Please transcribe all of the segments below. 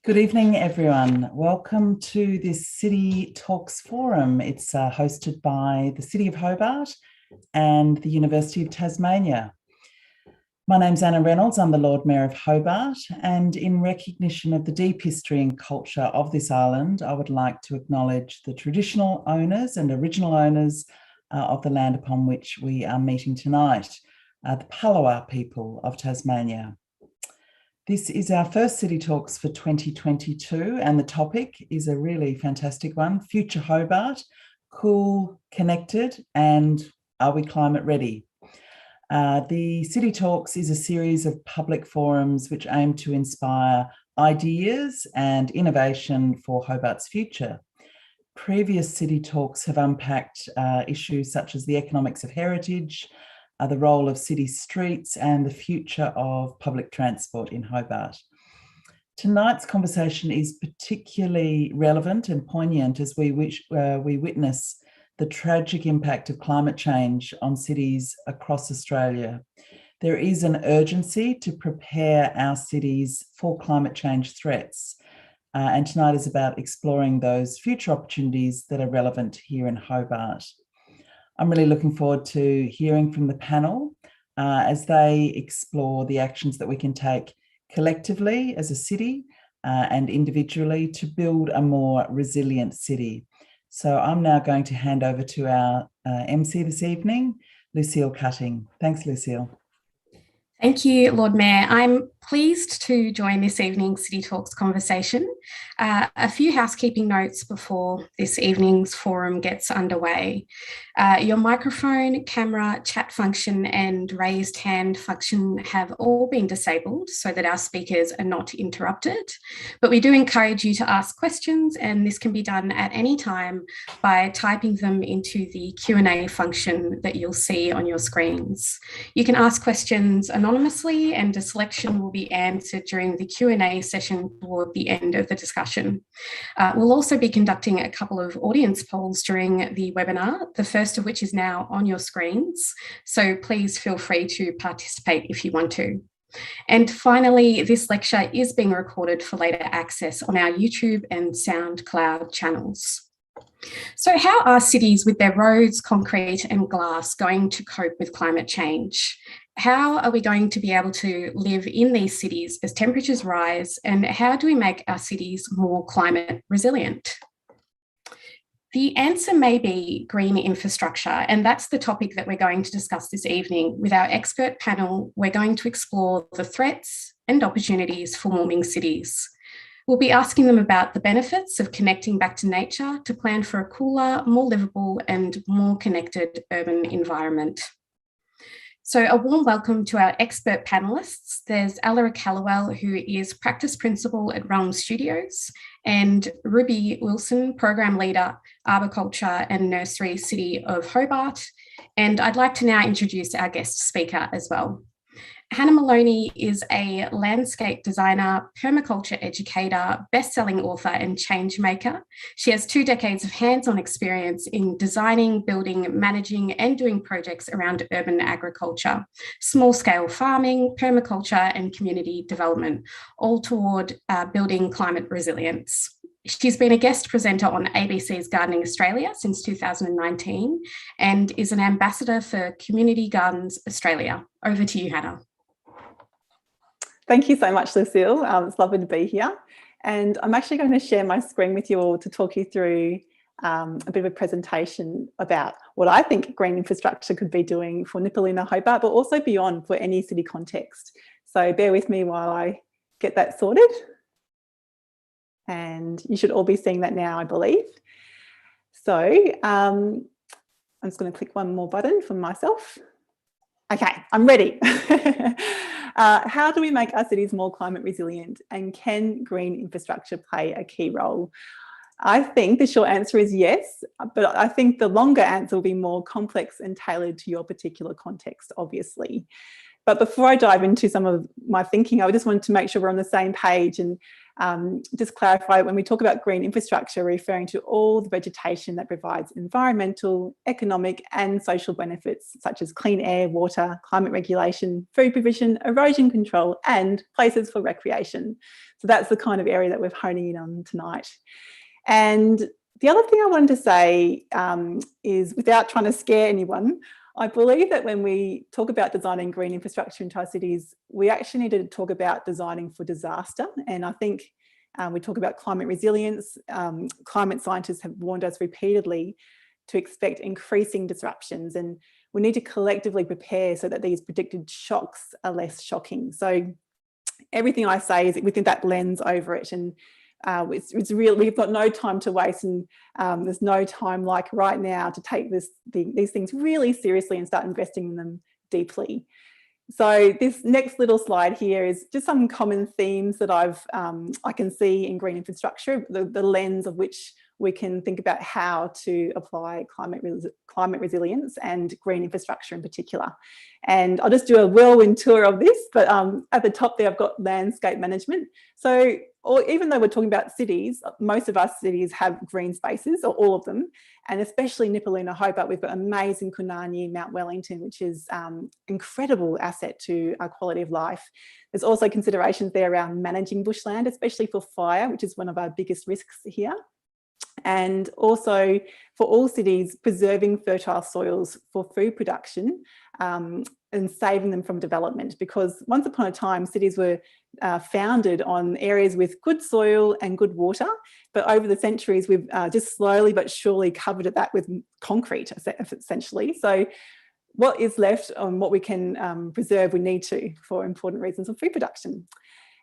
Good evening, everyone. Welcome to this City Talks Forum. It's hosted by the City of Hobart and the University of Tasmania. My name's Anna Reynolds. I'm the Lord Mayor of Hobart, and in recognition of the deep history and culture of this island, I would like to acknowledge the traditional owners and original owners of the land upon which we are meeting tonight, the Palawa people of Tasmania. This is our first City Talks for 2022, and the topic is a really fantastic one: Future Hobart, cool, connected, and are we climate ready? The City Talks is a series of public forums which aim to inspire ideas and innovation for Hobart's future. Previous City Talks have unpacked issues such as the economics of heritage, the role of city streets, and the future of public transport in Hobart. Tonight's conversation is particularly relevant and poignant as we witness the tragic impact of climate change on cities across Australia. There is an urgency to prepare our cities for climate change threats, and tonight is about exploring those future opportunities that are relevant here in Hobart. I'm really looking forward to hearing from the panel as they explore the actions that we can take collectively as a city and individually to build a more resilient city. So I'm now going to hand over to our MC this evening, Lucille Cutting. Thanks, Lucille. Thank you, Lord Mayor. I'm pleased to join this evening's City Talks conversation. A few housekeeping notes before this evening's forum gets underway. Your microphone, camera, chat function and raised hand function have all been disabled so that our speakers are not interrupted. But we do encourage you to ask questions, and this can be done at any time by typing them into the Q&A function that you'll see on your screens. You can ask questions anonymously, and a selection will be answered during the Q&A session toward the end of the discussion. We'll also be conducting a couple of audience polls during the webinar, the first of which is now on your screens. So please feel free to participate if you want to. And finally, this lecture is being recorded for later access on our YouTube and SoundCloud channels. So how are cities with their roads, concrete and glass going to cope with climate change? How are we going to be able to live in these cities as temperatures rise, and how do we make our cities more climate resilient? The answer may be green infrastructure, and that's the topic that we're going to discuss this evening. With our expert panel, we're going to explore the threats and opportunities for warming cities. We'll be asking them about the benefits of connecting back to nature to plan for a cooler, more livable and more connected urban environment. So a warm welcome to our expert panellists. There's Alaric Hellawell, who is Practice Principal at REALMstudios, and Ruby Wilson, Program Leader, Arboriculture and Nursery, City of Hobart. And I'd like to now introduce our guest speaker as well. Hannah Maloney is a landscape designer, permaculture educator, best-selling author and change maker. She has 2 decades of hands-on experience in designing, building, managing and doing projects around urban agriculture, small-scale farming, permaculture and community development, all toward building climate resilience. She's been a guest presenter on ABC's Gardening Australia since 2019 and is an ambassador for Community Gardens Australia. Over to you, Hannah. Thank you so much, Lucille. It's lovely to be here. And I'm actually going to share my screen with you all to talk you through a bit of a presentation about what I think green infrastructure could be doing for Nipalina, Hobart, but also beyond for any city context. So bear with me while I get that sorted. And you should all be seeing that now, I believe. So I'm just going to click one more button for myself. Okay, I'm ready. How do we make our cities more climate resilient, and can green infrastructure play a key role? I think the short answer is yes, but I think the longer answer will be more complex and tailored to your particular context, obviously. But before I dive into some of my thinking, I just wanted to make sure we're on the same page and just clarify, when we talk about green infrastructure, we're referring to all the vegetation that provides environmental, economic and social benefits such as clean air, water, climate regulation, food provision, erosion control and places for recreation. So that's the kind of area that we're honing in on tonight. And the other thing I wanted to say is, without trying to scare anyone, I believe that when we talk about designing green infrastructure into our cities, we actually need to talk about designing for disaster. And I think we talk about climate resilience. Climate scientists have warned us repeatedly to expect increasing disruptions, and we need to collectively prepare so that these predicted shocks are less shocking. So everything I say is within that lens over it, and it's real. We've got no time to waste, and there's no time like right now to take these things really seriously and start investing in them deeply. So this next little slide here is just some common themes that I can see in green infrastructure, the lens of which we can think about how to apply climate resilience and green infrastructure in particular. And I'll just do a whirlwind tour of this, but at the top there I've got landscape management. So even though we're talking about cities, most of our cities have green spaces, or all of them, and especially Nipaluna, Hobart, we've got amazing Kunani, Mount Wellington, which is incredible asset to our quality of life. There's also considerations there around managing bushland, especially for fire, which is one of our biggest risks here. And also for all cities, preserving fertile soils for food production and saving them from development, because once upon a time cities were founded on areas with good soil and good water, but over the centuries we've just slowly but surely covered that with concrete essentially. So what is left on what we can preserve, we need to, for important reasons of food production.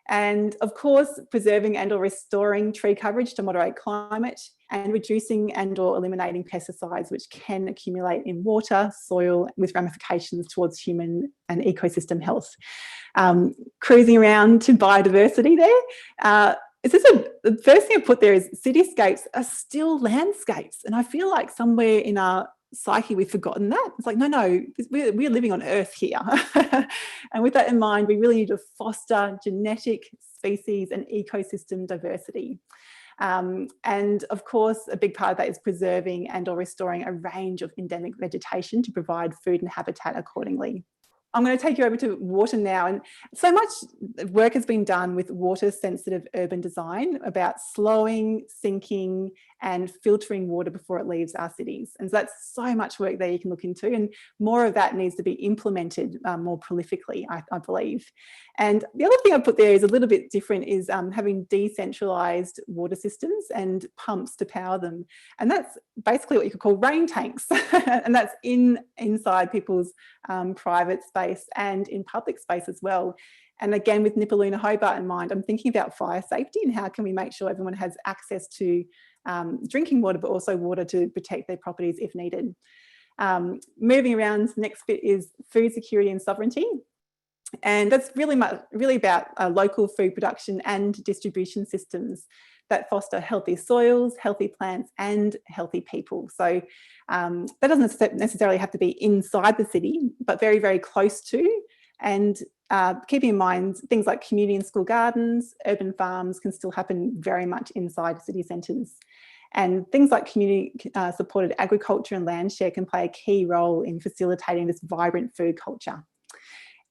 And of course, preserving and or restoring tree coverage to moderate climate, and reducing and or eliminating pesticides which can accumulate in water, soil, with ramifications towards human and ecosystem health. Cruising around to biodiversity there. The first thing I put there is cityscapes are still landscapes. And I feel like somewhere in our psyche we've forgotten that. It's like, no, we're living on Earth here. And with that in mind, we really need to foster genetic, species and ecosystem diversity. And of course, a big part of that is preserving and or restoring a range of endemic vegetation to provide food and habitat accordingly. I'm going to take you over to water now. And so much work has been done with water-sensitive urban design about slowing, sinking and filtering water before it leaves our cities. And so that's so much work there you can look into, and more of that needs to be implemented more prolifically, I believe. And the other thing I put there is a little bit different, is having decentralized water systems and pumps to power them. And that's basically what you could call rain tanks. And that's inside people's private space and in public space as well. And again, with Nipaluna, Hobart in mind, I'm thinking about fire safety and how can we make sure everyone has access to drinking water, but also water to protect their properties if needed. Moving around, the next bit is food security and sovereignty. And that's really about local food production and distribution systems that foster healthy soils, healthy plants and healthy people. So that doesn't necessarily have to be inside the city, but very, very close to. And keeping in mind things like community and school gardens, urban farms can still happen very much inside city centres. And things like community supported agriculture and land share can play a key role in facilitating this vibrant food culture.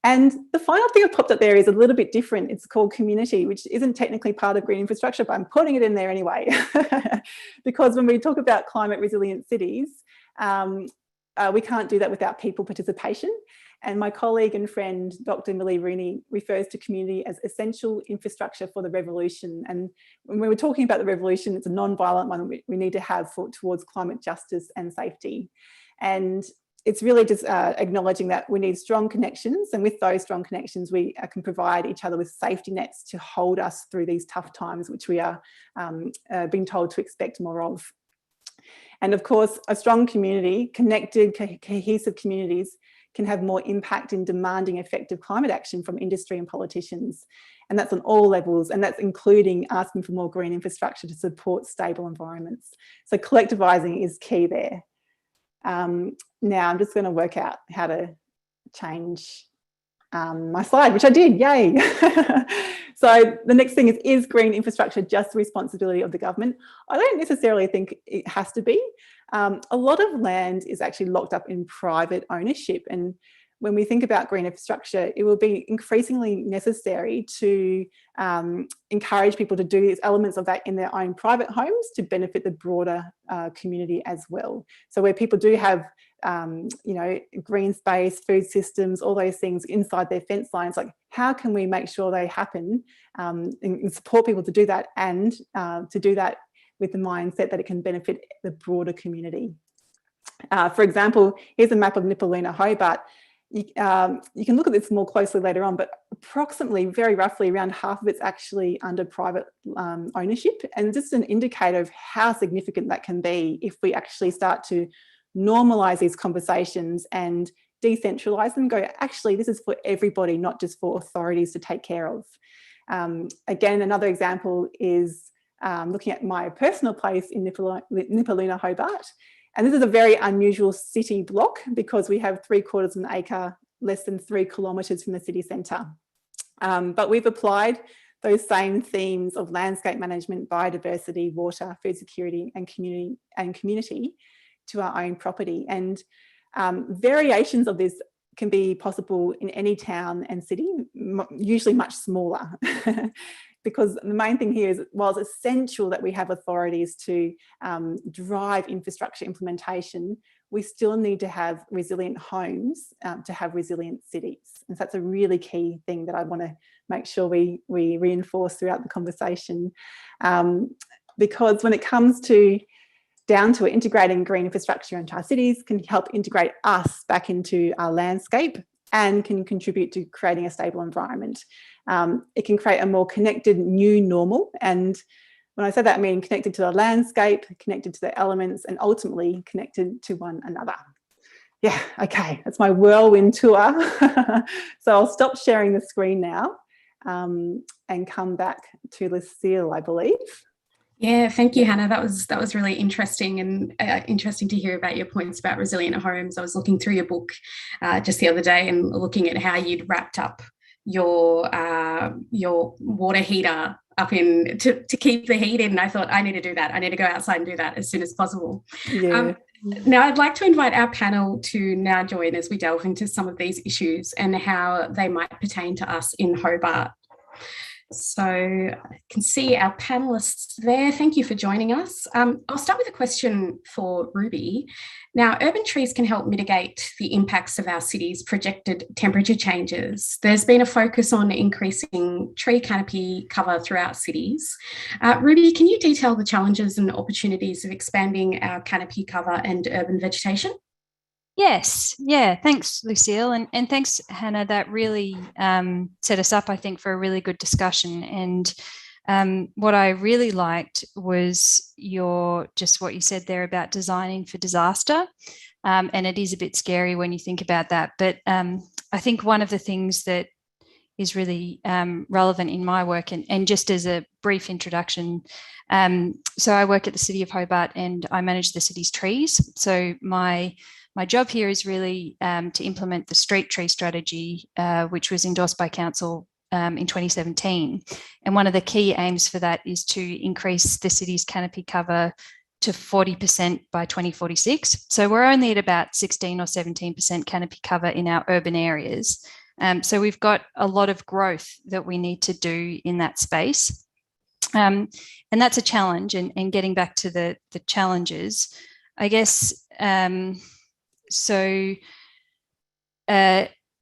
And the final thing I've popped up there is a little bit different. It's called community, which isn't technically part of green infrastructure, but I'm putting it in there anyway. Because when we talk about climate resilient cities, we can't do that without people participation. And my colleague and friend, Dr. Millie Rooney, refers to community as essential infrastructure for the revolution. And when we're talking about the revolution, it's a non-violent one we need to have towards climate justice and safety. And it's really just acknowledging that we need strong connections, and with those strong connections we can provide each other with safety nets to hold us through these tough times, which we are being told to expect more of. And of course, a strong community, connected, cohesive communities can have more impact in demanding effective climate action from industry and politicians. And that's on all levels, and that's including asking for more green infrastructure to support stable environments. So collectivising is key there. Now I'm just going to work out how to change my slide, which I did, yay. So the next thing is green infrastructure just the responsibility of the government? I don't necessarily think it has to be. A lot of land is actually locked up in private ownership, and when we think about green infrastructure, it will be increasingly necessary to encourage people to do these elements of that in their own private homes to benefit the broader community as well. So where people do have green space, food systems, all those things inside their fence lines, like how can we make sure they happen and support people to do that, and to do that with the mindset that it can benefit the broader community. For example, here's a map of Nipaluna, Hobart. You can look at this more closely later on, but approximately, very roughly, around half of it's actually under private ownership, and just an indicator of how significant that can be if we actually start to normalise these conversations and decentralise them, go, actually, this is for everybody, not just for authorities to take care of. Again, another example is looking at my personal place in Nipaluna, Hobart. And this is a very unusual city block because we have 3/4 of an acre, less than 3 kilometres from the city centre. But we've applied those same themes of landscape management, biodiversity, water, food security, and community to our own property. And variations of this can be possible in any town and city, usually much smaller. Because the main thing here is, while it's essential that we have authorities to drive infrastructure implementation, we still need to have resilient homes to have resilient cities. And so that's a really key thing that I want to make sure we reinforce throughout the conversation. Because when it comes down to integrating green infrastructure into our cities can help integrate us back into our landscape and can contribute to creating a stable environment. It can create a more connected new normal. And when I say that, I mean connected to the landscape, connected to the elements, and ultimately connected to one another. Yeah, okay, that's my whirlwind tour. So I'll stop sharing the screen now and come back to Lucille, I believe. Yeah, thank you, Hannah. That was really interesting, and interesting to hear about your points about resilient homes. I was looking through your book just the other day and looking at how you'd wrapped up your water heater up in to keep the heat in. I thought, I need to do that. I need to go outside and do that as soon as possible. Yeah. Now, I'd like to invite our panel to now join as we delve into some of these issues and how they might pertain to us in Hobart. So I can see our panelists there. Thank you for joining us. I'll start with a question for Ruby. Now, urban trees can help mitigate the impacts of our city's projected temperature changes. There's been a focus on increasing tree canopy cover throughout cities. Ruby, can you detail the challenges and opportunities of expanding our canopy cover and urban vegetation? Yes, yeah, thanks, Lucille, and thanks, Hannah. That really set us up, I think, for a really good discussion. And what I really liked was what you said there about designing for disaster. And it is a bit scary when you think about that. But I think one of the things that is really relevant in my work, and just as a brief introduction, so I work at the City of Hobart and I manage the city's trees. So my job here is really to implement the street tree strategy, which was endorsed by Council in 2017. And one of the key aims for that is to increase the city's canopy cover to 40% by 2046. So we're only at about 16 or 17% canopy cover in our urban areas. So we've got a lot of growth that we need to do in that space. And that's a challenge. And getting back to the challenges, I guess,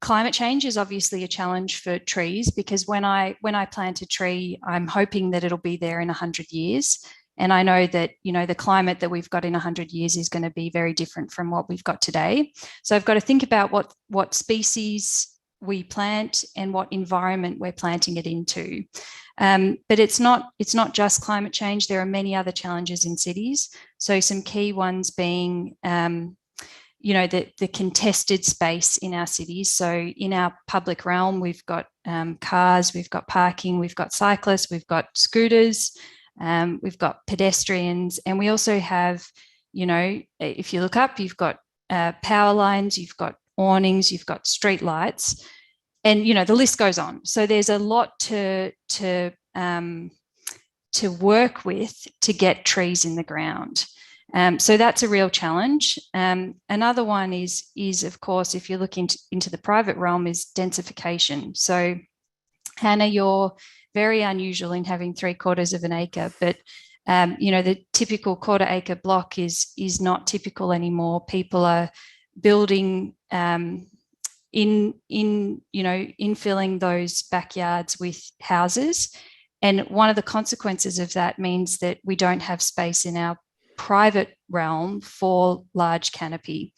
climate change is obviously a challenge for trees, because when I plant a tree, I'm hoping that it'll be there in 100 years. And I know that, the climate that we've got in 100 years is going to be very different from what we've got today. So I've got to think about what species we plant and what environment we're planting it into. But it's not just climate change. There are many other challenges in cities. So some key ones being the contested space in our cities. So in our public realm, we've got cars, we've got parking, we've got cyclists, we've got scooters, we've got pedestrians, and we also have, if you look up, you've got power lines, you've got awnings, you've got street lights. the list goes on. So there's a lot to work with to get trees in the ground. So that's a real challenge. Another one is of course, if you're looking into the private realm, is densification. So Hannah, you're very unusual in having 3/4 of an acre, but the typical 1/4 acre block is not typical anymore. People are building infilling those backyards with houses. And one of the consequences of that means that we don't have space in our private realm for large canopy.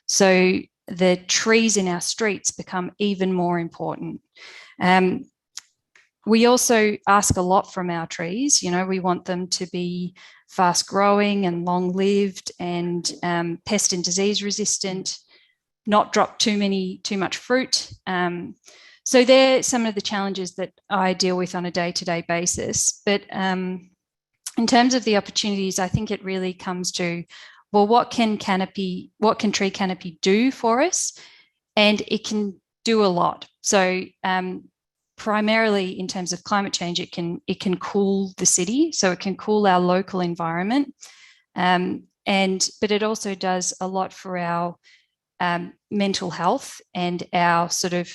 So the trees in our streets become even more important. We also ask a lot from our trees. We want them to be fast growing and long lived and pest and disease resistant, not drop too much fruit. So they're some of the challenges that I deal with on a day-to-day basis. But in terms of the opportunities, I think it really comes to, well, what can tree canopy do for us? And it can do a lot. So primarily in terms of climate change, it can cool the city, so it can cool our local environment, but it also does a lot for our mental health and our sort of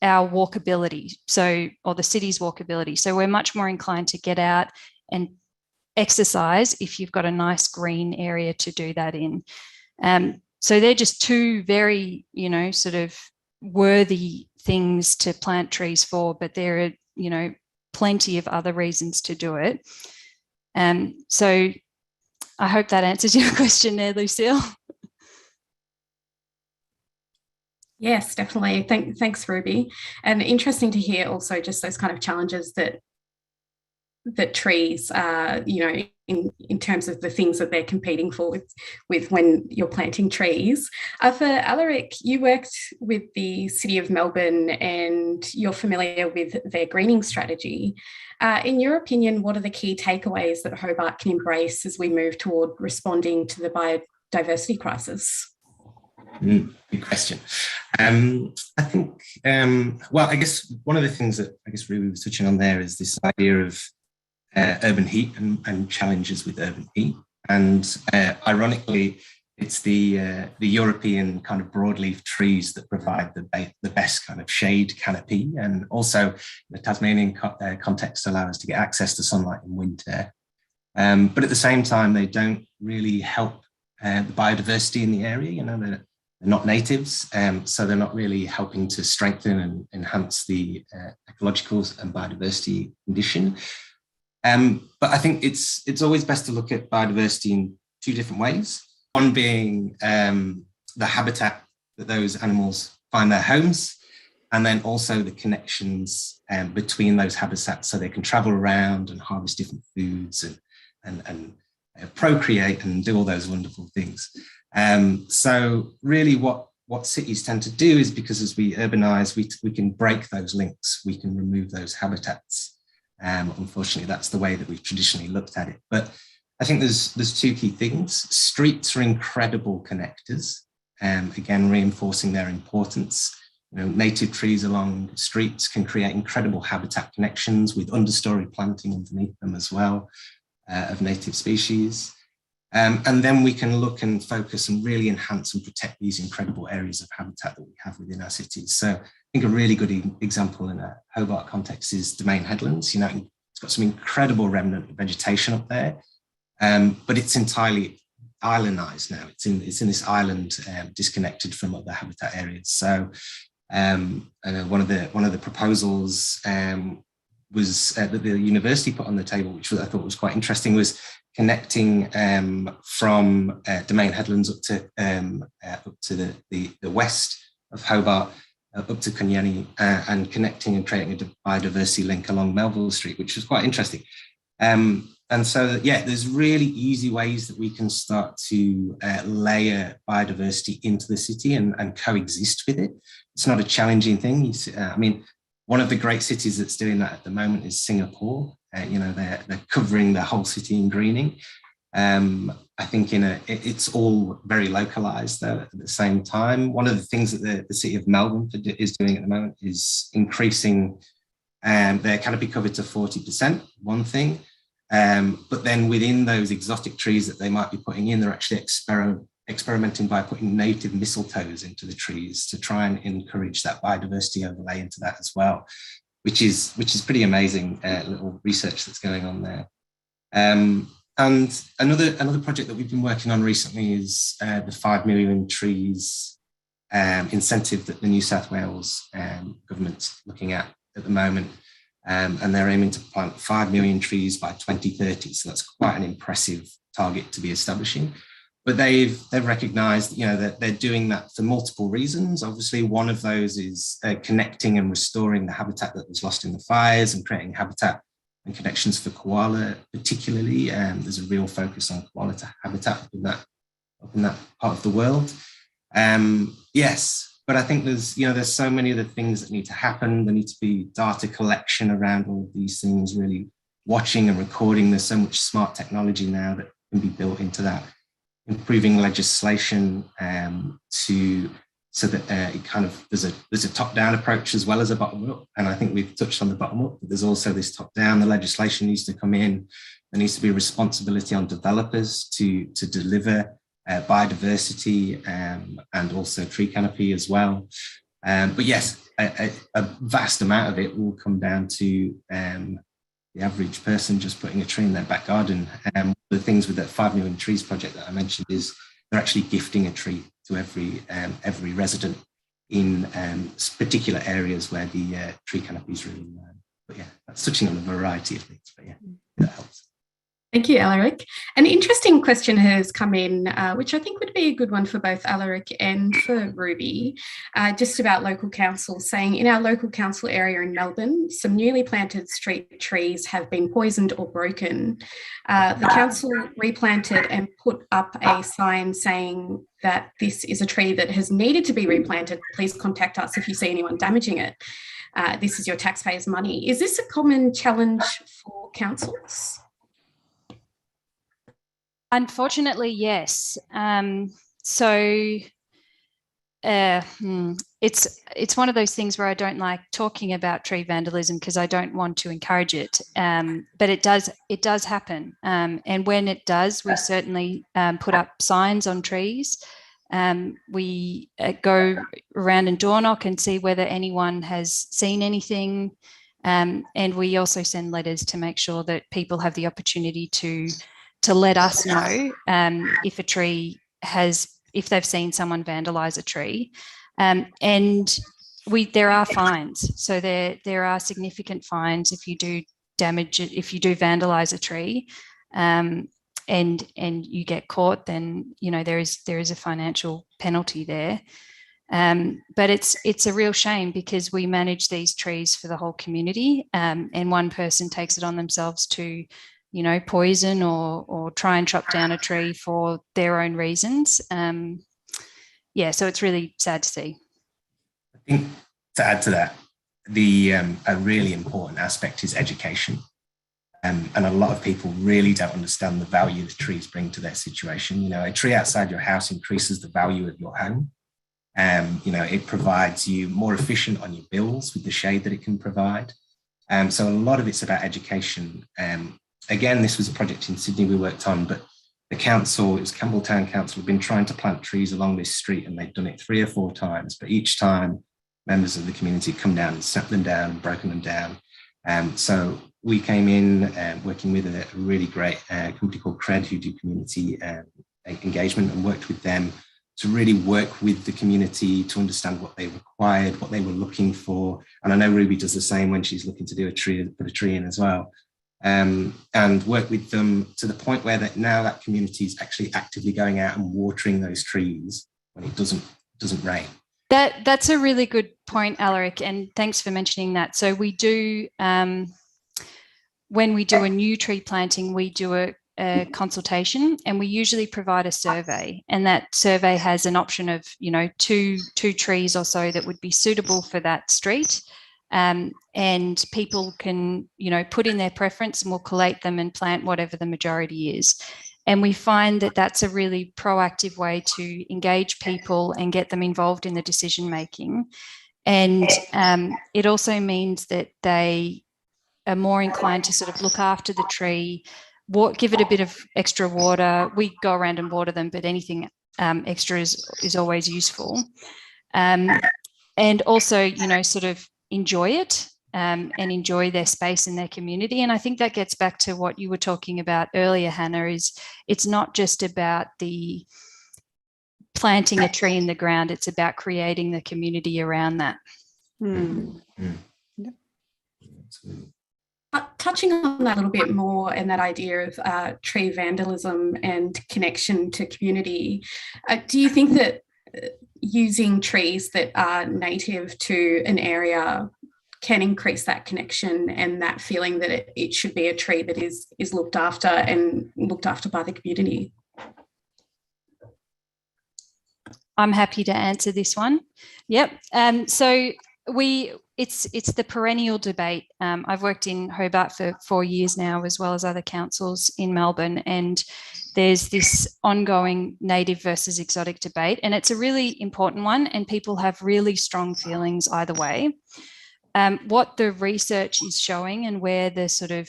our walkability, or the city's walkability. So we're much more inclined to get out and exercise if you've got a nice green area to do that in. So they're just two very, sort of worthy things to plant trees for, but there are, plenty of other reasons to do it. So I hope that answers your question there, Lucille. Yes, definitely. Thanks, Ruby. And interesting to hear also just those kind of challenges that trees are, in terms of the things that they're competing for with when you're planting trees. For Alaric, you worked with the City of Melbourne and you're familiar with their greening strategy. In your opinion, what are the key takeaways that Hobart can embrace as we move toward responding to the biodiversity crisis? Good question. I think, I guess one of the things that Ruby was touching on there is this idea of urban heat and challenges with urban heat. And ironically, it's the European kind of broadleaf trees that provide the best kind of shade canopy, and also the Tasmanian context allow us to get access to sunlight in winter. But at the same time, they don't really help the biodiversity in the area. They're not natives, so they're not really helping to strengthen and enhance the ecological and biodiversity condition. But I think it's always best to look at biodiversity in two different ways. One being the habitat that those animals find their homes, and then also the connections between those habitats, so they can travel around and harvest different foods and procreate and do all those wonderful things. So really what cities tend to do is, because as we urbanize, we can break those links, we can remove those habitats. Unfortunately, that's the way that we've traditionally looked at it. But I think there's two key things. Streets are incredible connectors, again, reinforcing their importance. Native trees along streets can create incredible habitat connections with understory planting underneath them as well, of native species. And then we can look and focus and really enhance and protect these incredible areas of habitat that we have within our cities. So I think a really good example in a Hobart context is Domain Headlands. It's got some incredible remnant vegetation up there, but it's entirely islandized now. It's in this island, disconnected from other habitat areas. So one of the proposals was that the university put on the table, which I thought was quite interesting, was connecting from Domain Headlands up to the west of Hobart, up to Kunyani, and connecting and creating a biodiversity link along Melville Street, which was quite interesting. And so, there's really easy ways that we can start to layer biodiversity into the city and coexist with it. It's not a challenging thing. One of the great cities that's doing that at the moment is Singapore. They're covering the whole city in greening. I think it's all very localized though at the same time. One of the things that the City of Melbourne is doing at the moment is increasing their canopy cover to 40%, one thing. But then within those exotic trees that they might be putting in, they're actually experimenting by putting native mistletoes into the trees to try and encourage that biodiversity overlay into that as well, which is pretty amazing little research that's going on there. And another project that we've been working on recently is the 5 million trees incentive that the New South Wales government's looking at the moment. And they're aiming to plant 5 million trees by 2030. So that's quite an impressive target to be establishing. But they've recognised, that they're doing that for multiple reasons. Obviously, one of those is connecting and restoring the habitat that was lost in the fires and creating habitat and connections for koala, particularly. There's a real focus on koala habitat up in that part of the world. Yes, but I think there's so many other things that need to happen. There needs to be data collection around all of these things, really watching and recording. There's so much smart technology now that can be built into that, improving legislation so that it kind of there's a top-down approach as well as a bottom-up. And I think we've touched on the bottom-up, but there's also this top-down. The legislation needs to come in. There needs to be responsibility on developers to deliver biodiversity and also tree canopy as well. But yes, a vast amount of it will come down to the average person just putting a tree in their back garden. The things with that 5 million trees project that I mentioned is they're actually gifting a tree to every resident in particular areas where the tree canopy is really low. But yeah, that's touching on a variety of things, but yeah, that helps. Thank you, Alaric. An interesting question has come in, which I think would be a good one for both Alaric and for Ruby, just about local councils, saying in our local council area in Melbourne, some newly planted street trees have been poisoned or broken. The council replanted and put up a sign saying that this is a tree that has needed to be replanted. Please contact us if you see anyone damaging it. This is your taxpayers' money. Is this a common challenge for councils? Unfortunately, yes. It's one of those things where I don't like talking about tree vandalism because I don't want to encourage it. But it does happen. And when it does, we certainly put up signs on trees. We go around and door knock and see whether anyone has seen anything. And we also send letters to make sure that people have the opportunity to let us know if they've seen someone vandalise a tree. And there are fines. So there are significant fines if you do damage it, if you do vandalise a tree, and you get caught, then there is a financial penalty there. But it's a real shame because we manage these trees for the whole community, and one person takes it on themselves to poison or try and chop down a tree for their own reasons. So it's really sad to see. I think to add to that, a really important aspect is education. And a lot of people really don't understand the value that trees bring to their situation. A tree outside your house increases the value of your home. It provides you more efficient on your bills with the shade that it can provide. So a lot of it's about education. Again, this was a project in Sydney we worked on, but the council, it was Campbelltown Council, have been trying to plant trees along this street, and they've done it 3 or 4 times. But each time, members of the community come down and snapped them down and broken them down. So we came in working with a really great company called Cred, who do community engagement, and worked with them to really work with the community to understand what they required, what they were looking for. And I know Ruby does the same when she's looking to do put a tree in as well. And work with them to the point where now that community is actually actively going out and watering those trees when it doesn't rain. That's a really good point, Alaric, and thanks for mentioning that. So we do, when we do a new tree planting, we do a consultation, and we usually provide a survey, and that survey has an option of two trees or so that would be suitable for that street. And people can, put in their preference, and we'll collate them and plant whatever the majority is. And we find that that's a really proactive way to engage people and get them involved in the decision making. And it also means that they are more inclined to sort of look after the tree, give it a bit of extra water. We go around and water them, but anything extra is always useful. And also, you know, sort of enjoy it and enjoy their space in their community. And I think that gets back to what you were talking about earlier, Hannah, is it's not just about the planting a tree in the ground, it's about creating the community around that. Yeah. Touching on that a little bit more and that idea of tree vandalism and connection to community, do you think that using trees that are native to an area can increase that connection and that feeling that it should be a tree that is looked after and looked after by the community? I'm happy to answer this one. Yep. So it's the perennial debate. I've worked in Hobart for 4 years now, as well as other councils in Melbourne, and there's this ongoing native versus exotic debate, and it's a really important one, and people have really strong feelings either way. What the research is showing and where the sort of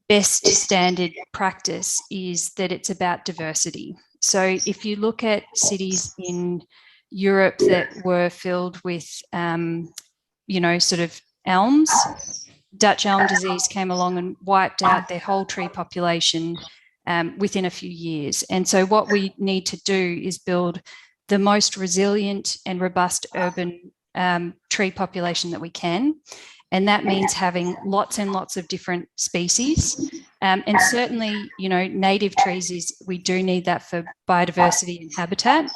best standard practice is that it's about diversity. So if you look at cities in Europe that were filled with, you know, sort of elms, Dutch elm disease came along and wiped out their whole tree population within a few years. And so what we need to do is build the most resilient and robust urban tree population that we can. And that means having lots and lots of different species. And certainly, you know, native trees we do need that for biodiversity and habitat.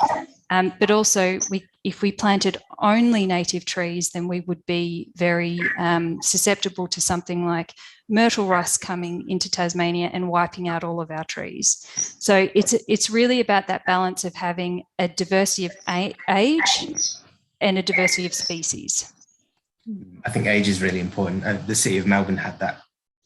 But also, if we planted only native trees, then we would be very susceptible to something like myrtle rust coming into Tasmania and wiping out all of our trees. So it's really about that balance of having a diversity of age and a diversity of species. I think age is really important. The City of Melbourne had that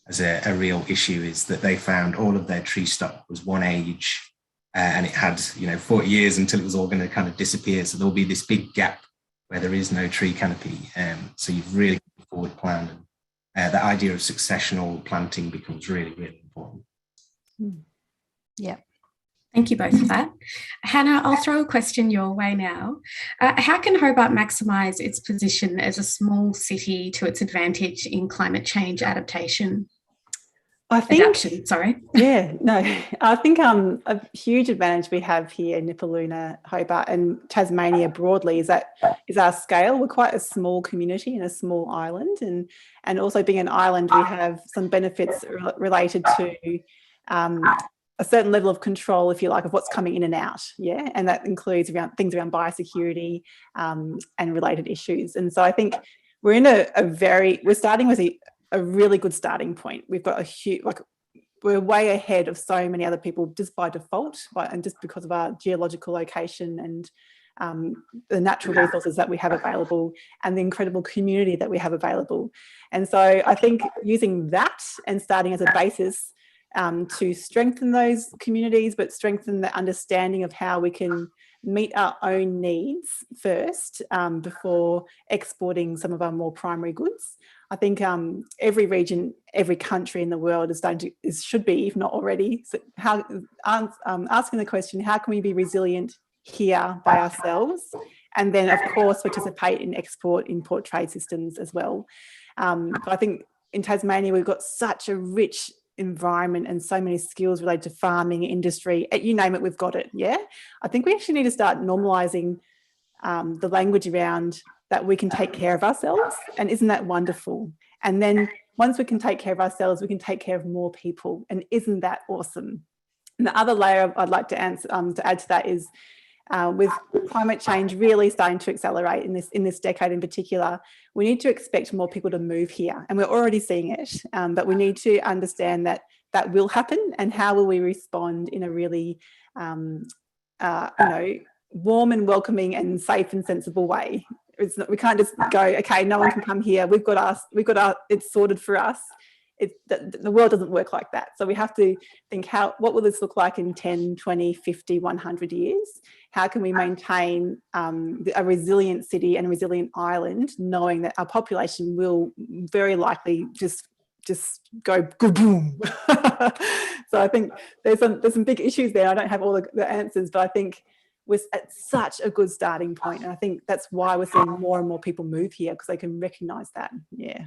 as a real issue, is that they found all of their tree stock was one age, and it had, you know, 40 years until it was all going to kind of disappear. So there'll be this big gap where there is no tree canopy. So you've really forward planned, and that idea of successional planting becomes really, really important. Yeah. Thank you both for that. Hannah, I'll throw a question your way now. How can Hobart maximise its position as a small city to its advantage in climate change adaptation? Adaption, sorry. Yeah, no, I think a huge advantage we have here in Nipaluna, Hobart and Tasmania broadly is our scale. We're quite a small community and a small island, and also being an island, we have some benefits related to a certain level of control, if you like, of what's coming in and out, yeah, and that includes things around biosecurity and related issues. And so I think we're in we're starting with a really good starting point. We've got a huge, we're way ahead of so many other people just by default, and just because of our geological location and the natural resources that we have available and the incredible community that we have available. And so I think using that and starting as a basis to strengthen those communities, but strengthen the understanding of how we can meet our own needs first before exporting some of our more primary goods. I think every region, every country in the world should be, if not already, so asking the question, how can we be resilient here by ourselves? And then, of course, participate in import trade systems as well. But I think in Tasmania, we've got such a rich environment and so many skills related to farming, industry, you name it, we've got it. Yeah, I think we actually need to start normalising the language around that we can take care of ourselves, and isn't that wonderful? And then once we can take care of ourselves, we can take care of more people, and isn't that awesome? And the other layer I'd like to add to that is with climate change really starting to accelerate in this decade in particular, we need to expect more people to move here, and we're already seeing it, but we need to understand that will happen, and how will we respond in a really warm and welcoming and safe and sensible way. We can't just go, okay, no one can come here, we've got it's sorted for us. the world doesn't work like that. So we have to think, what will this look like in 10, 20, 50, 100 years? How can we maintain a resilient city and a resilient island, knowing that our population will very likely just go boom. So I think there's some big issues there. I don't have all the answers, but I think we're at such a good starting point. And I think that's why we're seeing more and more people move here, because they can recognise that. Yeah.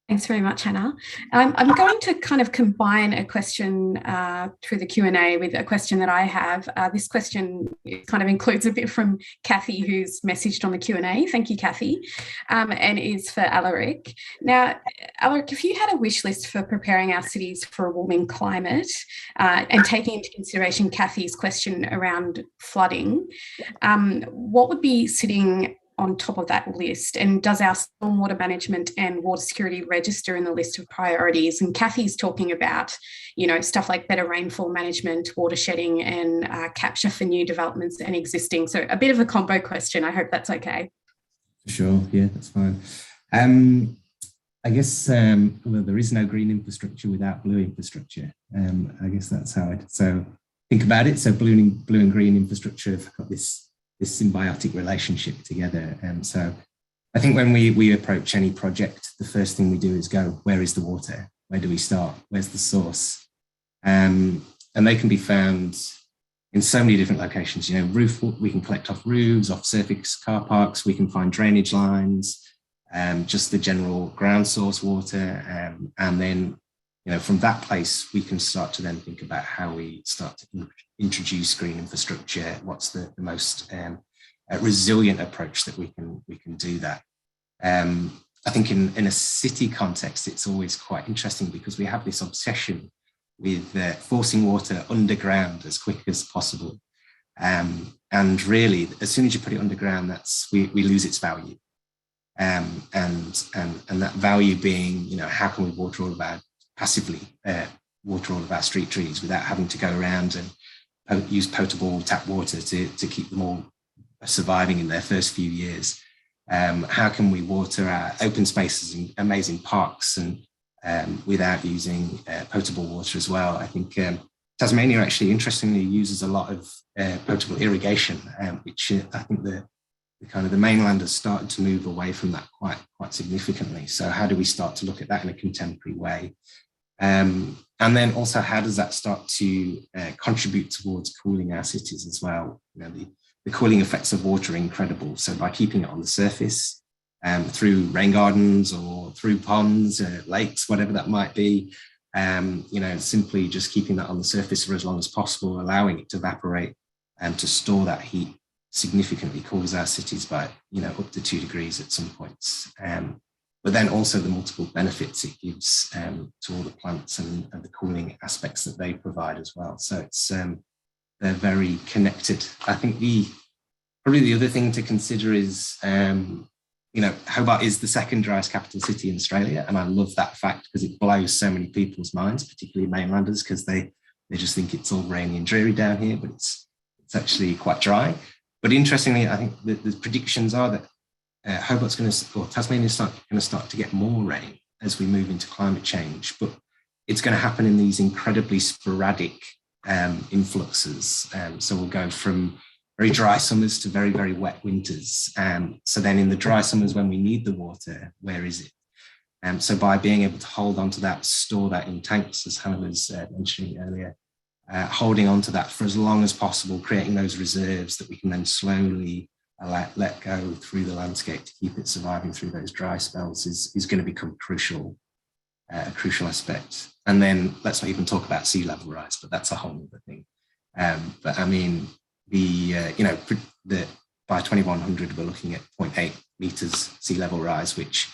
Thanks very much, Hannah. I'm going to kind of combine a question through the Q&A with a question that I have. This question kind of includes a bit from Kathy, who's messaged on the Q&A. Thank you, Kathy, and is for Alaric. Now, Alaric, if you had a wish list for preparing our cities for a warming climate and taking into consideration Kathy's question around flooding, what would be sitting on top of that list, and does our stormwater management and water security register in the list of priorities? And Kathy's talking about, stuff like better rainfall management, watershedding, and capture for new developments and existing. So a bit of a combo question. I hope that's okay. Sure, yeah, that's fine. I guess, well, there is no green infrastructure without blue infrastructure. I guess that's how so think about it. So blue and green infrastructure have got this symbiotic relationship together. And so I think when we approach any project, the first thing we do is go, where is the water? Where do we start? Where's the source? And they can be found in so many different locations. We can collect off roofs, off surface car parks, we can find drainage lines, just the general ground source water. And then, from that place, we can start to then think about how we start to introduce green infrastructure. What's the most resilient approach that we can do that? I think in a city context, it's always quite interesting because we have this obsession with forcing water underground as quick as possible. And really, as soon as you put it underground, we lose its value. And that value being, how can we passively water all of our street trees without having to go around and use potable tap water to keep them all surviving in their first few years. How can we water our open spaces and amazing parks and without using potable water as well? I think Tasmania actually interestingly uses a lot of potable irrigation, which I think the mainland has started to move away from that quite significantly. So how do we start to look at that in a contemporary way? And then also, how does that start to contribute towards cooling our cities as well? The cooling effects of water are incredible. So by keeping it on the surface, through rain gardens or through ponds, lakes, whatever that might be, simply just keeping that on the surface for as long as possible, allowing it to evaporate and to store that heat significantly cools our cities by, up to 2 degrees at some points. But then also the multiple benefits it gives to all the plants and the cooling aspects that they provide as well. So it's they're very connected. I think probably the other thing to consider is, Hobart is the second driest capital city in Australia, and I love that fact because it blows so many people's minds, particularly mainlanders, because they just think it's all rainy and dreary down here, but it's actually quite dry. But interestingly, I think the predictions are that Hobart's Tasmania's going to start to get more rain as we move into climate change, but it's going to happen in these incredibly sporadic influxes. So we'll go from very dry summers to very, very wet winters. So then in the dry summers when we need the water, where is it? So by being able to hold on to that, store that in tanks, as Hannah was mentioning earlier, holding on to that for as long as possible, creating those reserves that we can then slowly let go through the landscape to keep it surviving through those dry spells is going to become a crucial aspect. And then let's not even talk about sea level rise, but that's a whole other thing. But I mean, by 2100 we're looking at 0.8 meters sea level rise, which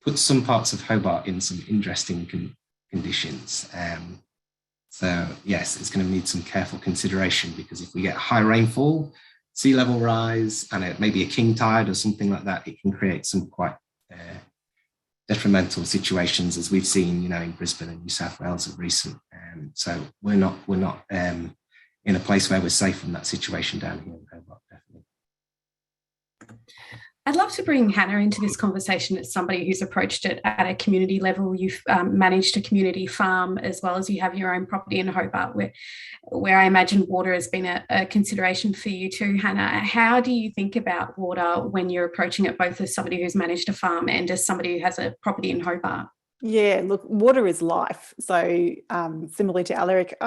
puts some parts of Hobart in some interesting conditions. So yes, it's going to need some careful consideration, because if we get high rainfall, sea level rise, and maybe a king tide or something like that, it can create some quite detrimental situations, as we've seen, in Brisbane and New South Wales of recent. So we're not in a place where we're safe from that situation down here in Hobart, definitely. I'd love to bring Hannah into this conversation as somebody who's approached it at a community level. You've managed a community farm as well as you have your own property in Hobart, where I imagine water has been a consideration for you too, Hannah. How do you think about water when you're approaching it both as somebody who's managed a farm and as somebody who has a property in Hobart? Yeah, look, water is life. So similarly to Alaric,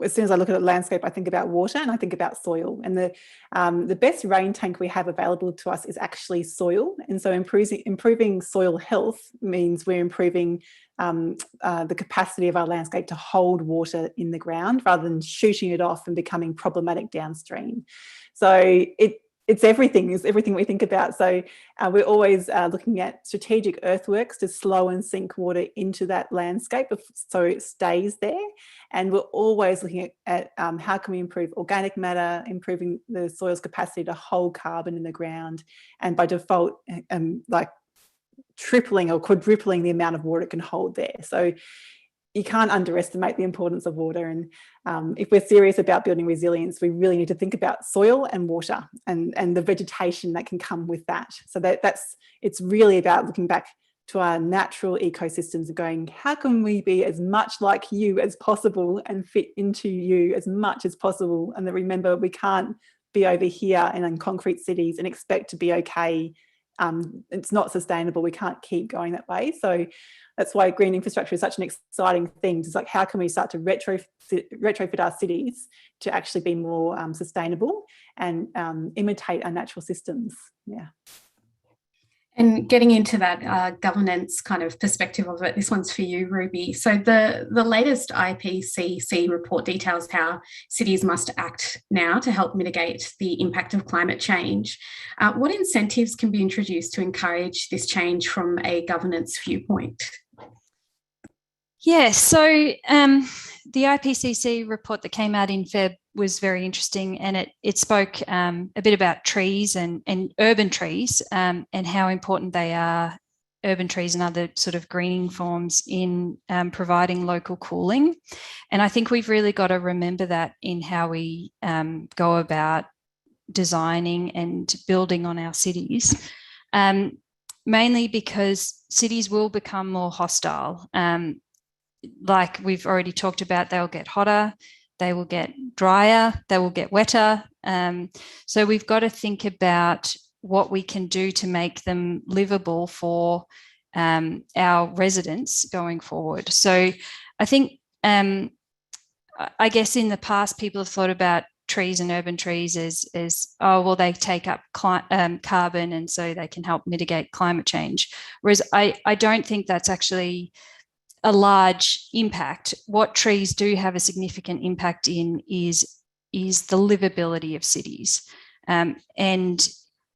as soon as I look at a landscape, I think about water and I think about soil. And the best rain tank we have available to us is actually soil. And so improving soil health means we're improving the capacity of our landscape to hold water in the ground rather than shooting it off and becoming problematic downstream. So it's everything we think about. So we're always looking at strategic earthworks to slow and sink water into that landscape so it stays there. And we're always looking at how can we improve organic matter, improving the soil's capacity to hold carbon in the ground, and by default, like tripling or quadrupling the amount of water it can hold there. So you can't underestimate the importance of water. And if we're serious about building resilience, we really need to think about soil and water and the vegetation that can come with that. So it's really about looking back to our natural ecosystems and going, how can we be as much like you as possible and fit into you as much as possible? And then remember, we can't be over here and in concrete cities and expect to be okay. It's not sustainable. We can't keep going that way. So that's why green infrastructure is such an exciting thing. It's like, how can we start to retrofit our cities to actually be more sustainable and imitate our natural systems? Yeah. And getting into that governance kind of perspective of it, this one's for you, Ruby. So the latest IPCC report details how cities must act now to help mitigate the impact of climate change. What incentives can be introduced to encourage this change from a governance viewpoint? Yeah, so the IPCC report that came out in Feb was very interesting, and it spoke a bit about trees and urban trees and how important they are, urban trees and other sort of greening forms in providing local cooling. And I think we've really got to remember that in how we go about designing and building on our cities, mainly because cities will become more hostile. Like we've already talked about, they'll get hotter, they will get drier, they will get wetter. So we've got to think about what we can do to make them livable for our residents going forward. So I think, I guess in the past, people have thought about trees and urban trees as oh, well, they take up carbon and so they can help mitigate climate change. Whereas I don't think that's actually a large impact. What trees do have a significant impact in is the livability of cities, and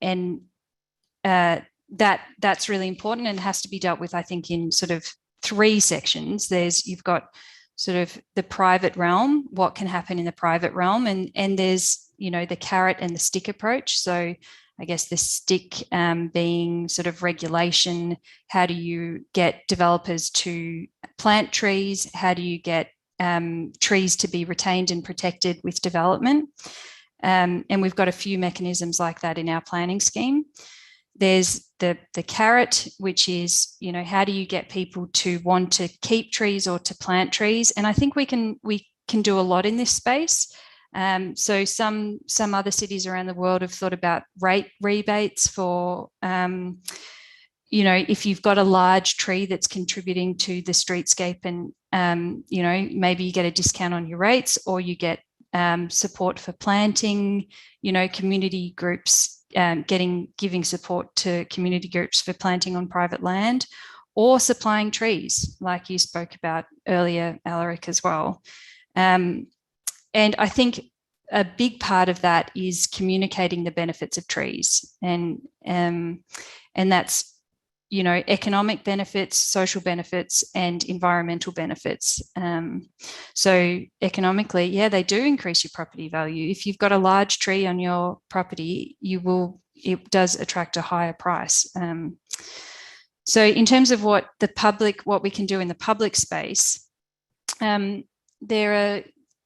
that's really important and has to be dealt with, I think, in sort of three sections. You've got sort of the private realm, what can happen in the private realm, and there's, you know, the carrot and the stick approach. So I guess the stick being sort of regulation. How do you get developers to plant trees? How do you get trees to be retained and protected with development? And we've got a few mechanisms like that in our planning scheme. There's the carrot, which is, you know, how do you get people to want to keep trees or to plant trees? And I think we can do a lot in this space. So some other cities around the world have thought about rate rebates for, you know, if you've got a large tree that's contributing to the streetscape and, you know, maybe you get a discount on your rates, or you get support for planting, you know, community groups giving support to community groups for planting on private land, or supplying trees, like you spoke about earlier, Alaric, as well. And I think a big part of that is communicating the benefits of trees, and that's, you know, economic benefits, social benefits, and environmental benefits. So economically, yeah, they do increase your property value. If you've got a large tree on your property, it does attract a higher price. So in terms of what we can do in the public space,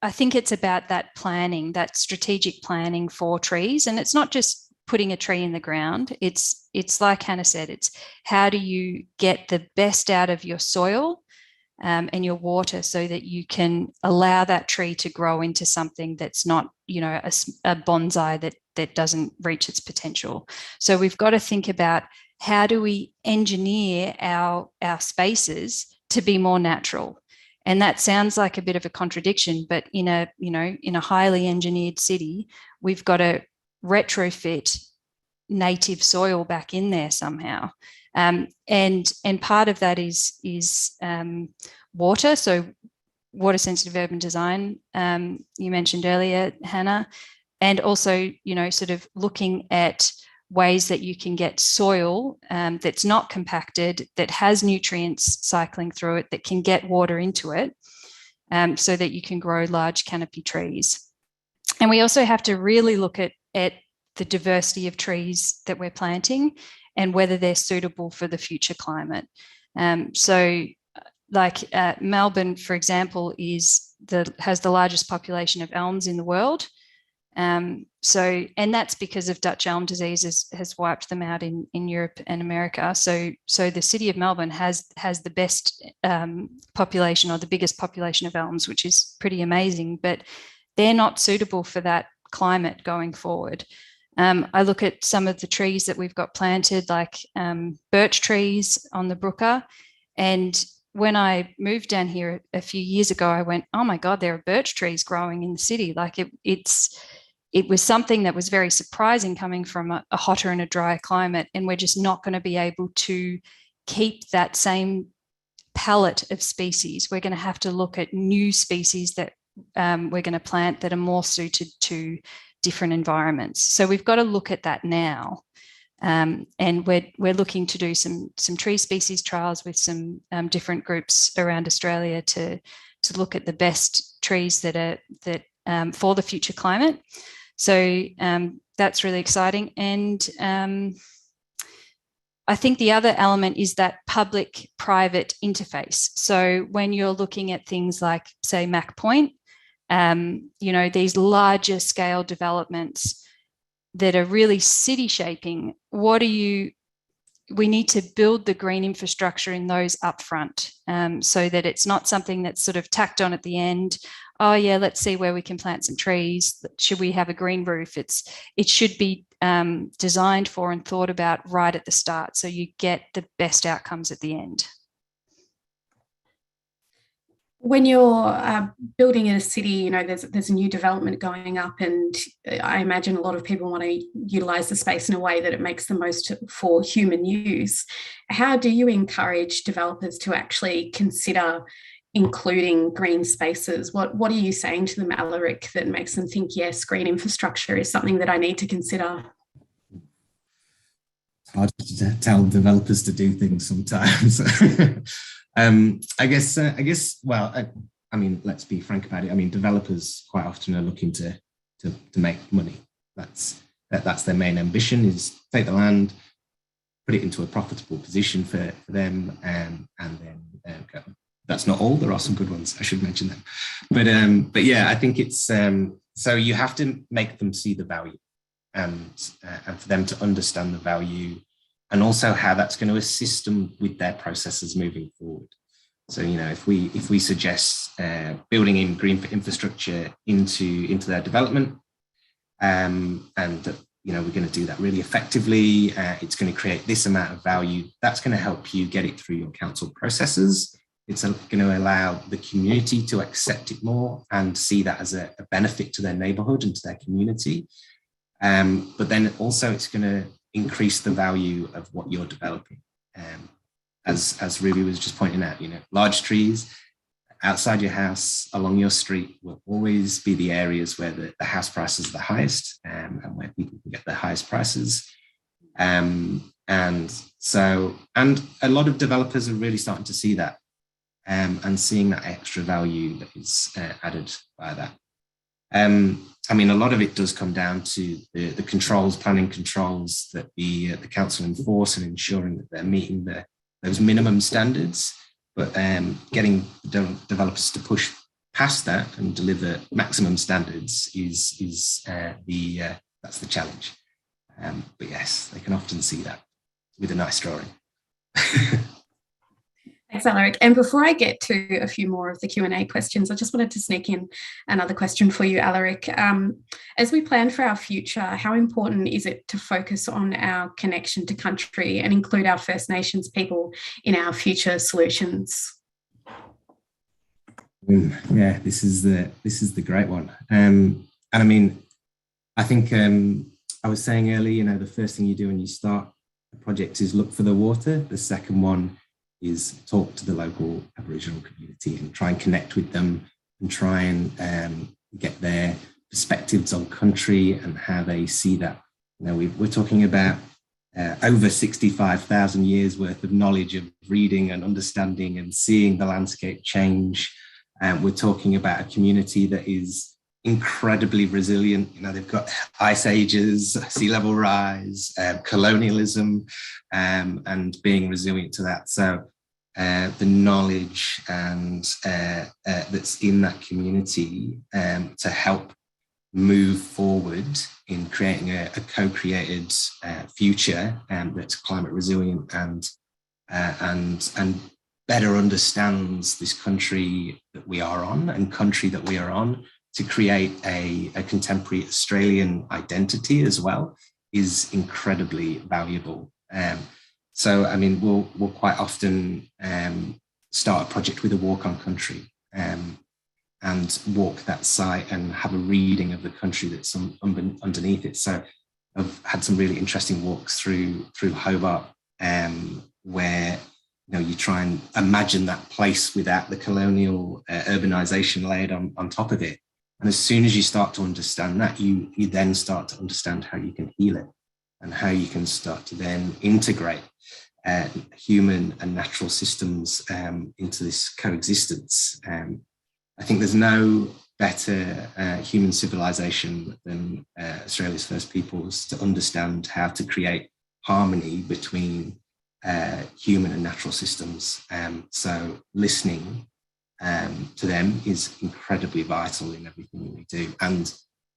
I think it's about that planning, that strategic planning for trees. And it's not just putting a tree in the ground. It's like Hannah said, it's how do you get the best out of your soil and your water so that you can allow that tree to grow into something that's not, a bonsai that doesn't reach its potential. So we've got to think about how do we engineer our spaces to be more natural. And that sounds like a bit of a contradiction, but in a highly engineered city, we've got to retrofit native soil back in there somehow. And part of that is water. So water sensitive urban design, you mentioned earlier, Hannah, and also, sort of looking at ways that you can get soil that's not compacted, that has nutrients cycling through it, that can get water into it, so that you can grow large canopy trees. And we also have to really look at the diversity of trees that we're planting and whether they're suitable for the future climate. So like Melbourne, for example, has the largest population of elms in the world. And that's because of Dutch elm disease has wiped them out in Europe and America. So the city of Melbourne has the best population, or the biggest population of elms, which is pretty amazing, but they're not suitable for that climate going forward. I look at some of the trees that we've got planted, like birch trees on the Brooker. And when I moved down here a few years ago, I went, oh my God, there are birch trees growing in the city. Like it was something that was very surprising coming from a hotter and a drier climate. And we're just not going to be able to keep that same palette of species. We're going to have to look at new species that we're going to plant that are more suited to different environments. So we've got to look at that now. And we're looking to do some tree species trials with some different groups around Australia to look at the best trees that for the future climate. So that's really exciting. And I think the other element is that public-private interface. So when you're looking at things like, say, Mac Point, these larger scale developments that are really city shaping, we need to build the green infrastructure in those upfront, so that it's not something that's sort of tacked on at the end. Oh yeah, let's see where we can plant some trees. Should we have a green roof? It should be designed for and thought about right at the start, so you get the best outcomes at the end. When you're building in a city, there's a new development going up, and I imagine a lot of people want to utilise the space in a way that it makes the most for human use. How do you encourage developers to actually consider including green spaces? What are you saying to them, Alaric, that makes them think, yes, green infrastructure is something that I need to consider? It's hard to tell developers to do things sometimes. I guess, let's be frank about it. Developers quite often are looking to make money. That's their main ambition, is take the land, put it into a profitable position for them, and then go. That's not all. There are some good ones. I should mention them. But yeah, I think it's so you have to make them see the value, and for them to understand the value, and also how that's going to assist them with their processes moving forward. So, if we suggest building in green infrastructure into their development, and we're going to do that really effectively, it's going to create this amount of value. That's going to help you get it through your council processes. It's going to allow the community to accept it more and see that as a benefit to their neighbourhood and to their community. But then also it's going to increase the value of what you're developing. As Ruby was just pointing out, large trees outside your house, along your street, will always be the areas where the house prices are the highest, and where people can get the highest prices. And a lot of developers are really starting to see that, and seeing that extra value that is added by that. A lot of it does come down to the controls, planning controls that the council enforce, and ensuring that they're meeting those minimum standards, but getting developers to push past that and deliver maximum standards is that's the challenge. But yes, they can often see that with a nice drawing. Thanks, Alaric. And before I get to a few more of the Q&A questions, I just wanted to sneak in another question for you, Alaric. As we plan for our future, how important is it to focus on our connection to country and include our First Nations people in our future solutions? Yeah, this is the great one. And I mean, I think I was saying earlier, the first thing you do when you start a project is look for the water. The second one is talk to the local Aboriginal community and try and connect with them and try and get their perspectives on country and how they see that. We're talking about over 65,000 years worth of knowledge of reading and understanding and seeing the landscape change. We're talking about a community that is incredibly resilient. They've got ice ages, sea level rise, colonialism, and being resilient to that. So the knowledge and that's in that community to help move forward in creating a co-created future that's climate resilient and better understands this country that we are on to create a contemporary Australian identity as well is incredibly valuable. So, I mean, we'll quite often start a project with a walk on country and walk that site and have a reading of the country that's underneath it. So I've had some really interesting walks through Hobart where you try and imagine that place without the colonial urbanisation layered on top of it. And as soon as you start to understand that, you then start to understand how you can heal it and how you can start to then integrate human and natural systems into this coexistence. I think there's no better human civilization than Australia's First Peoples to understand how to create harmony between human and natural systems. So listening to them is incredibly vital in everything that we do. And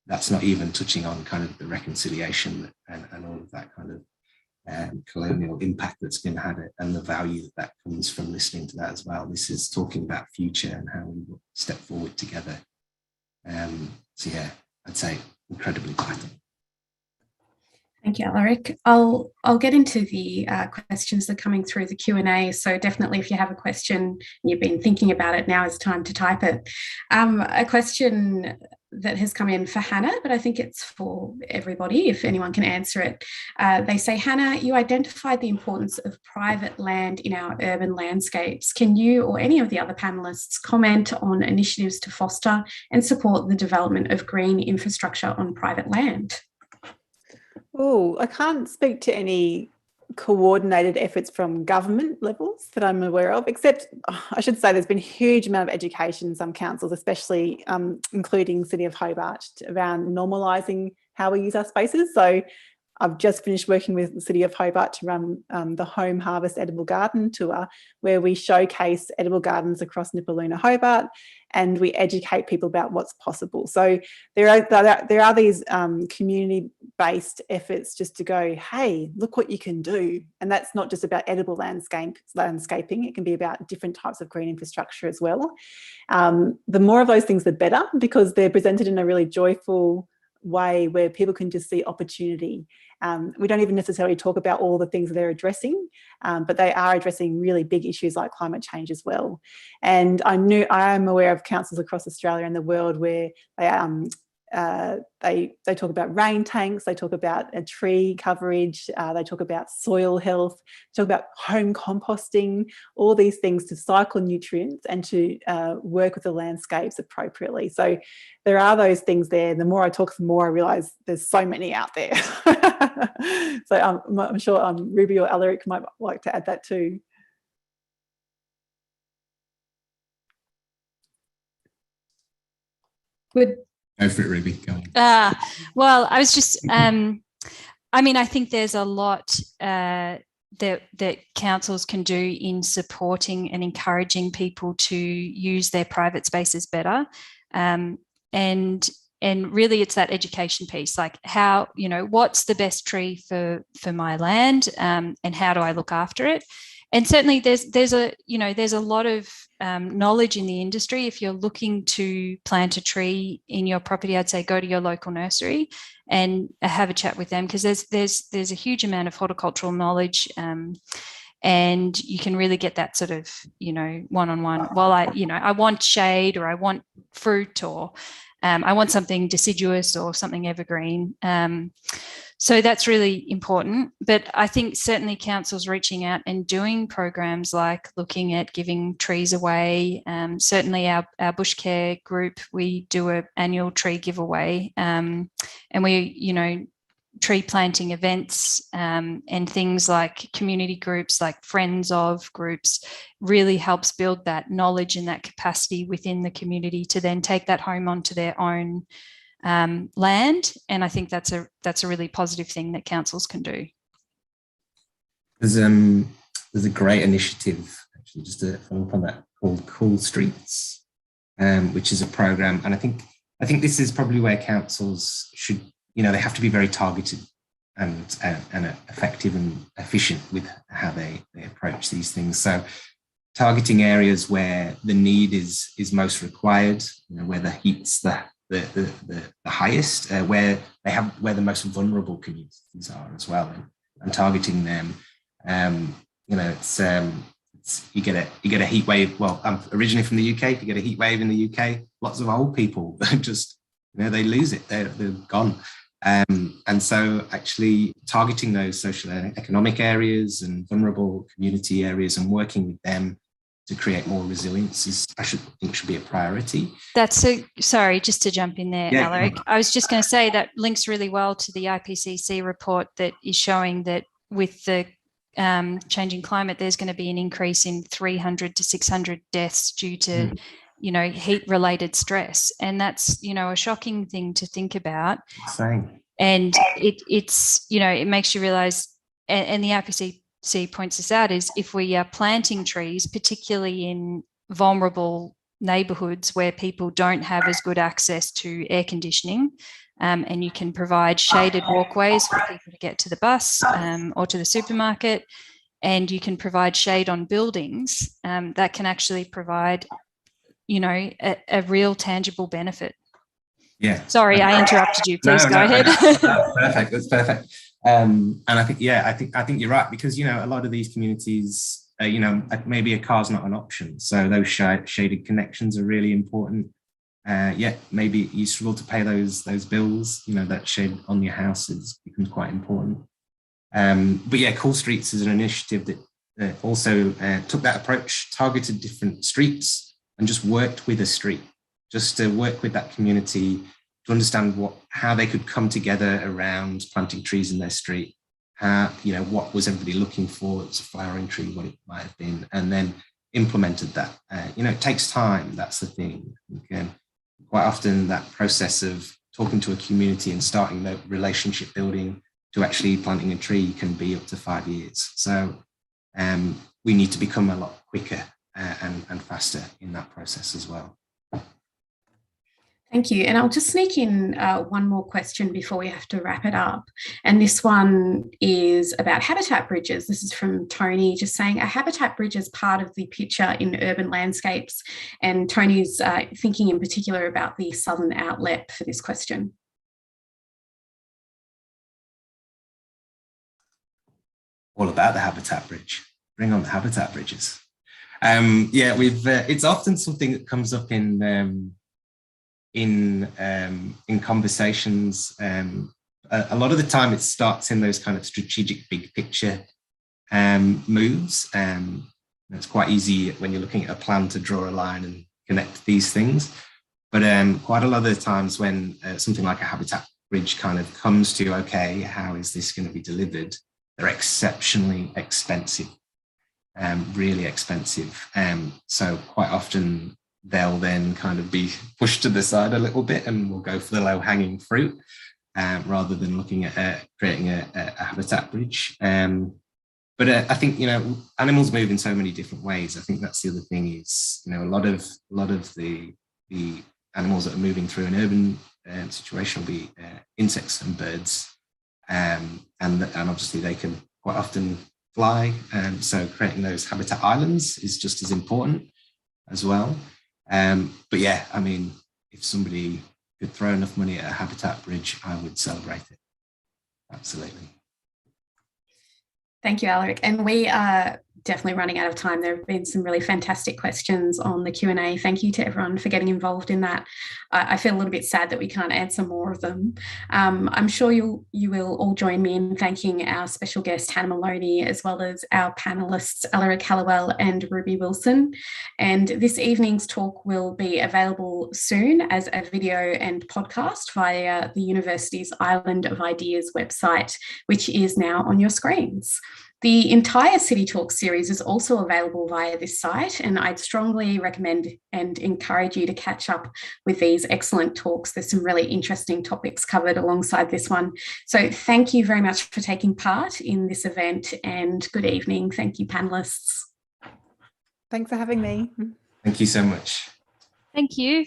that's not even touching on kind of the reconciliation and all of that kind of colonial impact that's been had and the value that comes from listening to that as well. This is talking about future and how we will step forward together. So yeah, I'd say incredibly vital. Thank you, Alaric. I'll get into the questions that are coming through the Q&A. So definitely, if you have a question and you've been thinking about it, now is time to type it. A question that has come in for Hannah, but I think it's for everybody, if anyone can answer it. They say, Hannah, you identified the importance of private land in our urban landscapes. Can you or any of the other panellists comment on initiatives to foster and support the development of green infrastructure on private land? Oh, I can't speak to any coordinated efforts from government levels that I'm aware of, except I should say there's been a huge amount of education in some councils, especially including City of Hobart, around normalising how we use our spaces. So I've just finished working with the City of Hobart to run the Home Harvest Edible Garden Tour, where we showcase edible gardens across Nipaluna, Hobart, and we educate people about what's possible. So there are these community-based efforts just to go, hey, look what you can do. And that's not just about edible landscaping. It can be about different types of green infrastructure as well. The more of those things, the better, because they're presented in a really joyful way where people can just see opportunity. We don't even necessarily talk about all the things that they're addressing, but they are addressing really big issues like climate change as well. And I am aware of councils across Australia and the world where they talk about rain tanks, they talk about a tree coverage, they talk about soil health, talk about home composting, all these things to cycle nutrients and to work with the landscapes appropriately. So there are those things there. The more I talk, the more I realise there's so many out there. So I'm sure Ruby or Alaric might like to add that too. Good. Go for it, Ruby. Go on. Well, I was just, I mean, I think there's a lot that councils can do in supporting and encouraging people to use their private spaces better. And really it's that education piece, like how, you know, what's the best tree for my land, and how do I look after it? And certainly there's a lot of knowledge in the industry. If you're looking to plant a tree in your property, I'd say go to your local nursery and have a chat with them, because there's a huge amount of horticultural knowledge, and you can really get that sort of, you know, one-on-one. Well, I want shade, or I want fruit, or I want something deciduous or something evergreen. So that's really important. But I think certainly councils reaching out and doing programs like looking at giving trees away. Certainly our bush care group, we do an annual tree giveaway, and we, you know, tree planting events, and things like community groups, like friends of groups, really helps build that knowledge and that capacity within the community to then take that home onto their own land. And I think that's a really positive thing that councils can do. There's a great initiative, actually, just to follow up on that, called Cool Streets, which is a program, and I think this is probably where councils should, you know, they have to be very targeted and effective and efficient with how they approach these things. So targeting areas where the need is most required, you know, where the heat's the highest, where the most vulnerable communities are as well, and targeting them. You know, it's you get a heat wave. Well, I'm originally from the UK. If you get a heat wave in the UK, lots of old people just, you know, they lose it. They're gone. And so actually targeting those social and economic areas and vulnerable community areas and working with them to create more resilience should be a priority. Sorry, just to jump in there, yeah, Alaric. I was just going to say that links really well to the IPCC report that is showing that with the changing climate, there's going to be an increase in 300 to 600 deaths due to you know, heat-related stress, and that's, you know, a shocking thing to think about. Same. And it's, you know, it makes you realise, and the IPCC points this out, is if we are planting trees, particularly in vulnerable neighbourhoods where people don't have as good access to air conditioning, and you can provide shaded walkways for people to get to the bus or to the supermarket, and you can provide shade on buildings, that can actually provide, you know, a real tangible benefit. Yeah. Sorry, I interrupted you. Please go ahead. That's perfect. That's perfect. And I think you're right, because, you know, a lot of these communities, you know, maybe a car's not an option. So those shaded connections are really important. Maybe you struggle to pay those bills, you know, that shade on your house becomes quite important. But yeah, Cool Streets is an initiative that also took that approach, targeted different streets, and just worked with a street, just to work with that community to understand how they could come together around planting trees in their street. You know, what was everybody looking for? It's a flowering tree, what it might have been, and then implemented that. You know, it takes time. That's the thing. Quite often that process of talking to a community and starting the relationship building to actually planting a tree can be up to 5 years. So we need to become a lot quicker and faster in that process as well. Thank you. And I'll just sneak in one more question before we have to wrap it up. And this one is about habitat bridges. This is from Tony, just saying a habitat bridge is part of the picture in urban landscapes. And Tony's thinking in particular about the southern outlet for this question. All about the habitat bridge. Bring on the habitat bridges. It's often something that comes up in conversations. A lot of the time it starts in those kind of strategic big picture moves. It's quite easy when you're looking at a plan to draw a line and connect these things. But quite a lot of the times when something like a habitat bridge kind of comes to, okay, how is this going to be delivered? They're exceptionally expensive. Really expensive. So quite often they'll then kind of be pushed to the side a little bit, and we'll go for the low-hanging fruit rather than looking at creating a habitat bridge. But I think, you know, animals move in so many different ways. I think that's the other thing is, you know, a lot of the animals that are moving through an urban situation will be insects and birds, and obviously they can quite often fly, so creating those habitat islands is just as important as well. But yeah, I mean, if somebody could throw enough money at a habitat bridge, I would celebrate it. Absolutely. Thank you, Alaric. And we are definitely running out of time. There have been some really fantastic questions on the Q&A. Thank you to everyone for getting involved in that. I feel a little bit sad that we can't answer more of them. I'm sure you will all join me in thanking our special guest, Hannah Maloney, as well as our panellists, Alaric, Hellawell and Ruby Wilson. And this evening's talk will be available soon as a video and podcast via the university's Island of Ideas website, which is now on your screens. The entire City Talks series is also available via this site, and I'd strongly recommend and encourage you to catch up with these excellent talks. There's some really interesting topics covered alongside this one. So thank you very much for taking part in this event, and good evening. Thank you, panellists. Thanks for having me. Thank you so much. Thank you.